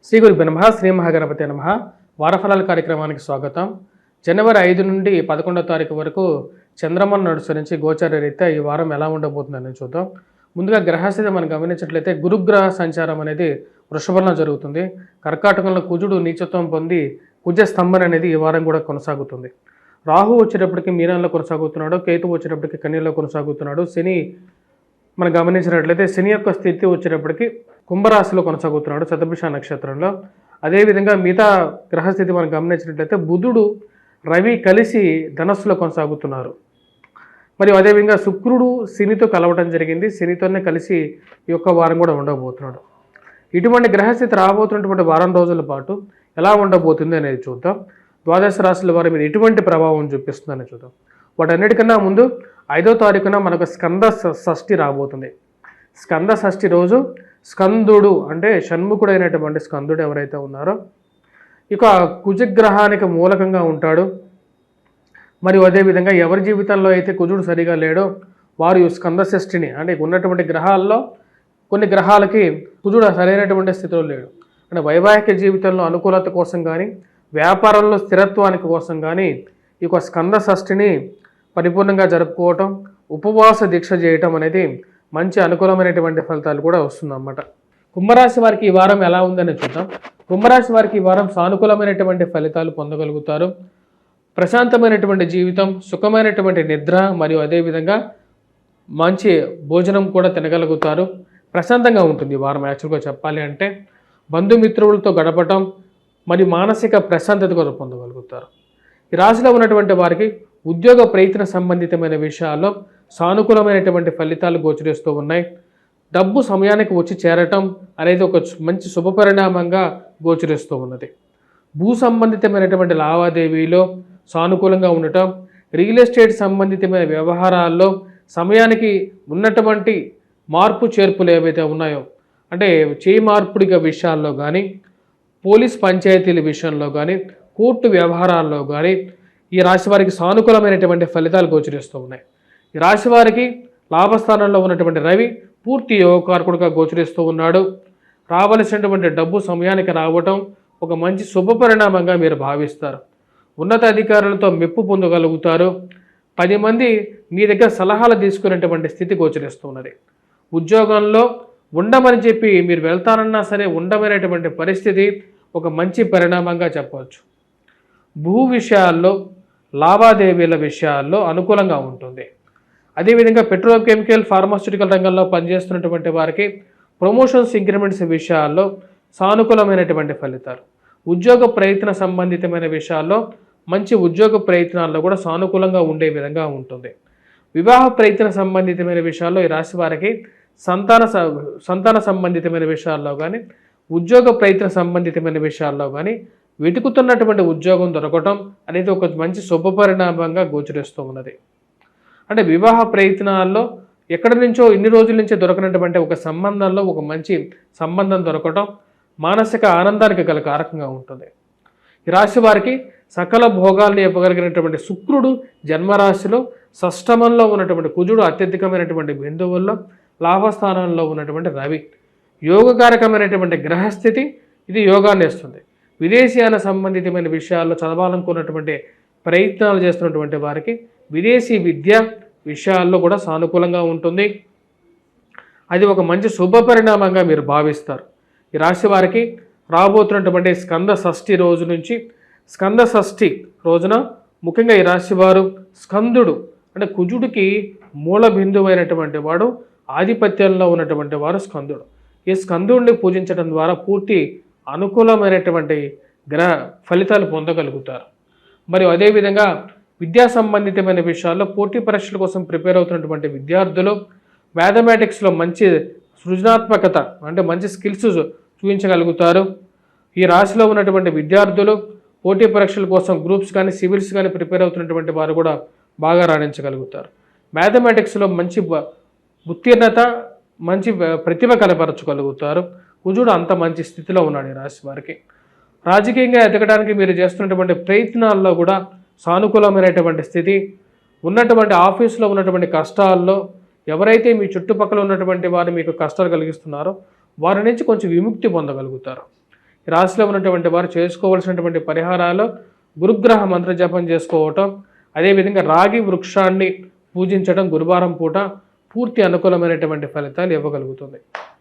శ్రీ గురుభ్యో నమః. శ్రీ మహాగణపతే నమః. వారఫలాల కార్యక్రమానికి స్వాగతం. జనవరి 5 నుండి 11వ తారీఖు వరకు చంద్రమను అనుసరించి గోచార రీత్యా ఈ వారం ఎలా ఉండబోతుందని చూద్దాం. ముందుగా గ్రహస్థితి మనం గమనించినట్లయితే గురుగ్రహ సంచారం అనేది వృషభంలో జరుగుతుంది. కర్కాటకంలో కుజుడు నీచత్వం పొంది కుజ స్తంభన అనేది ఈ వారం కూడా కొనసాగుతుంది. రాహు వచ్చేటప్పటికి మీనంలో కొనసాగుతున్నాడు, కేతు వచ్చేటప్పటికి కన్యలో కొనసాగుతున్నాడు. శని మనం గమనించినట్లయితే శని యొక్క స్థితి వచ్చేటప్పటికి కుంభరాశిలో కొనసాగుతున్నాడు శతభిష నక్షత్రంలో. అదేవిధంగా మిగతా గ్రహస్థితి మనం గమనించినట్లయితే బుధుడు రవి కలిసి ధనస్సులో కొనసాగుతున్నారు. మరియు అదేవిధంగా శుక్రుడు శనితో కలవడం జరిగింది. శనితోనే కలిసి ఈ యొక్క వారం కూడా ఉండబోతున్నాడు. ఇటువంటి గ్రహస్థితి రాబోతున్నటువంటి వారం రోజుల పాటు ఎలా ఉండబోతుంది అనేది చూద్దాం. ద్వాదశ రాశుల వారి మీద ఎటువంటి ప్రభావం చూపిస్తుందని చూద్దాం. వాటన్నిటికన్నా ముందు 5వ తారీఖున మనకు స్కంద షష్ఠి రాబోతుంది. స్కంద షష్ఠి రోజు స్కందుడు అంటే షణ్ముఖుడైనటువంటి స్కందుడు ఎవరైతే ఉన్నారో ఇక కుజగ్రహానికి మూలకంగా ఉంటాడు. మరియు అదేవిధంగా ఎవరి జీవితంలో అయితే కుజుడు సరిగా లేడో వారు స్కంద షష్ఠిని అంటే ఉన్నటువంటి గ్రహాల్లో కొన్ని గ్రహాలకి కుజుడు సరైనటువంటి స్థితిలో లేడు. అంటే వైవాహిక జీవితంలో అనుకూలత కోసం కానీ వ్యాపారంలో స్థిరత్వానికి కోసం కానీ ఈ యొక్క స్కంద షష్ఠిని పరిపూర్ణంగా జరుపుకోవటం, ఉపవాస దీక్ష చేయటం అనేది మంచి అనుకూలమైనటువంటి ఫలితాలు కూడా వస్తుందన్నమాట. కుంభరాశి వారికి ఈ వారం ఎలా ఉందని చూద్దాం. కుంభరాశి వారికి ఈ వారం సానుకూలమైనటువంటి ఫలితాలు పొందగలుగుతారు. ప్రశాంతమైనటువంటి జీవితం, సుఖమైనటువంటి నిద్ర మరియు అదేవిధంగా మంచి భోజనం కూడా తినగలుగుతారు. ప్రశాంతంగా ఉంటుంది ఈ వారం. యాక్చువల్గా చెప్పాలి అంటే బంధుమిత్రులతో గడపటం మరియు మానసిక ప్రశాంతత కూడా పొందగలుగుతారు. ఈ రాశిలో ఉన్నటువంటి వారికి ఉద్యోగ ప్రయత్న సంబంధితమైన విషయాల్లో సానుకూలమైనటువంటి ఫలితాలు గోచరిస్తూ ఉన్నాయి. డబ్బు సమయానికి వచ్చి చేరటం అనేది ఒక మంచి శుభపరిణామంగా గోచరిస్తూ ఉన్నది. భూ సంబంధితమైనటువంటి లావాదేవీలో సానుకూలంగా ఉండటం, రియల్ ఎస్టేట్ సంబంధితమైన వ్యవహారాల్లో సమయానికి ఉన్నటువంటి మార్పు చేర్పులు ఏవైతే ఉన్నాయో అంటే చేయి మార్పుడిగా విషయాల్లో కానీ, పోలీస్ పంచాయతీల విషయంలో కానీ, కోర్టు వ్యవహారాల్లో కానీ ఈ రాశి వారికి సానుకూలమైనటువంటి ఫలితాలు గోచరిస్తూ ఉన్నాయి. ఈ రాశి వారికి లాభస్థానంలో ఉన్నటువంటి రవి పూర్తి యోగకారకుడుగా గోచరిస్తూ ఉన్నాడు. రావలసినటువంటి డబ్బు సమయానికి రావటం ఒక మంచి శుభపరిణామంగా మీరు భావిస్తారు. ఉన్నత అధికారులతో మెప్పు పొందగలుగుతారు. 10 మంది మీ దగ్గర సలహాలు తీసుకునేటువంటి స్థితి గోచరిస్తున్నది. ఉద్యోగంలో ఉండమని చెప్పి మీరు వెళ్తానన్నా సరే ఉండమనేటువంటి పరిస్థితి ఒక మంచి పరిణామంగా చెప్పవచ్చు. భూ విషయాల్లో లావాదేవీల విషయాల్లో అనుకూలంగా ఉంటుంది. అదేవిధంగా పెట్రోకెమికల్ ఫార్మాస్యూటికల్ రంగంలో పనిచేస్తున్నటువంటి వారికి ప్రమోషన్స్ ఇంక్రిమెంట్స్ విషయాల్లో సానుకూలమైనటువంటి ఫలితాలు. ఉద్యోగ ప్రయత్న సంబంధితమైన విషయాల్లో మంచి ఉద్యోగ ప్రయత్నాల్లో కూడా సానుకూలంగా ఉండే విధంగా ఉంటుంది. వివాహ ప్రయత్న సంబంధితమైన విషయాల్లో ఈ రాశి వారికి సంతాన సంబంధితమైన విషయాల్లో కానీ, ఉద్యోగ ప్రయత్న సంబంధితమైన విషయాల్లో కానీ వెతుకుతున్నటువంటి ఉద్యోగం దొరకటం అనేది ఒక మంచి శుభపరిణామంగా గోచరిస్తూ ఉన్నది. అంటే వివాహ ప్రయత్నాల్లో ఎక్కడి నుంచో ఇన్ని రోజుల నుంచో దొరకనటువంటి ఒక సంబంధంలో ఒక మంచి సంబంధం దొరకటం మానసిక ఆనందానికి గల కారకంగా ఉంటుంది. ఈ రాశి వారికి సకల భోగాల్ని ఇవ్వగలిగినటువంటి శుక్రుడు జన్మరాశిలో, షష్టమంలో ఉన్నటువంటి కుజుడు అత్యధికమైనటువంటి బిందువుల్లో, లాభస్థానంలో ఉన్నటువంటి రవి యోగకారకమైనటువంటి గ్రహస్థితి ఇది యోగాన్ని ఇస్తుంది. విదేశీయాన సంబంధితమైన విషయాల్లో చదవాలనుకున్నటువంటి ప్రయత్నాలు చేస్తున్నటువంటి వారికి విదేశీ విద్య విషయాల్లో కూడా సానుకూలంగా ఉంటుంది. అది ఒక మంచి శుభపరిణామంగా మీరు భావిస్తారు. ఈ రాశి వారికి రాబోతున్నటువంటి స్కంద షష్ఠి రోజు నుంచి స్కంద షష్ఠి రోజున ముఖ్యంగా ఈ రాశి వారు స్కందుడు అంటే కుజుడికి మూల బిందువైనటువంటి వాడు, ఆధిపత్యంలో ఉన్నటువంటి వారు స్కందుడు. ఈ స్కందుడిని పూజించడం ద్వారా పూర్తి అనుకూలమైనటువంటి గ్రహ ఫలితాలు పొందగలుగుతారు. మరియు అదేవిధంగా విద్యా సంబంధితమైన విషయాల్లో పోటీ పరీక్షల కోసం ప్రిపేర్ అవుతున్నటువంటి విద్యార్థులు మ్యాథమెటిక్స్లో మంచి సృజనాత్మకత అంటే మంచి స్కిల్స్ చూపించగలుగుతారు. ఈ రాశిలో ఉన్నటువంటి విద్యార్థులు పోటీ పరీక్షల కోసం గ్రూప్స్ కానీ, సివిల్స్ కానీ ప్రిపేర్ అవుతున్నటువంటి వారు కూడా బాగా రాణించగలుగుతారు. మ్యాథమెటిక్స్లో మంచి ఉత్తీర్ణత, మంచి ప్రతిభ కనపరచగలుగుతారు. కుజుడు అంత మంచి స్థితిలో ఉన్నాడు ఈ రాశి వారికి. రాజకీయంగా ఎదగడానికి మీరు చేస్తున్నటువంటి ప్రయత్నాల్లో కూడా సానుకూలమైనటువంటి స్థితి, ఉన్నటువంటి ఆఫీసులో ఉన్నటువంటి కష్టాల్లో ఎవరైతే మీ చుట్టుపక్కల ఉన్నటువంటి వారు మీకు కష్టాలు కలిగిస్తున్నారో వారి నుంచి కొంచెం విముక్తి పొందగలుగుతారు. ఈ రాశిలో ఉన్నటువంటి వారు చేసుకోవాల్సినటువంటి పరిహారాలు గురుగ్రహ మంత్ర జపం చేసుకోవటం, అదేవిధంగా రాగి వృక్షాన్ని పూజించడం గురువారం పూట పూర్తి అనుకూలమైనటువంటి ఫలితాలు ఇవ్వగలుగుతుంది.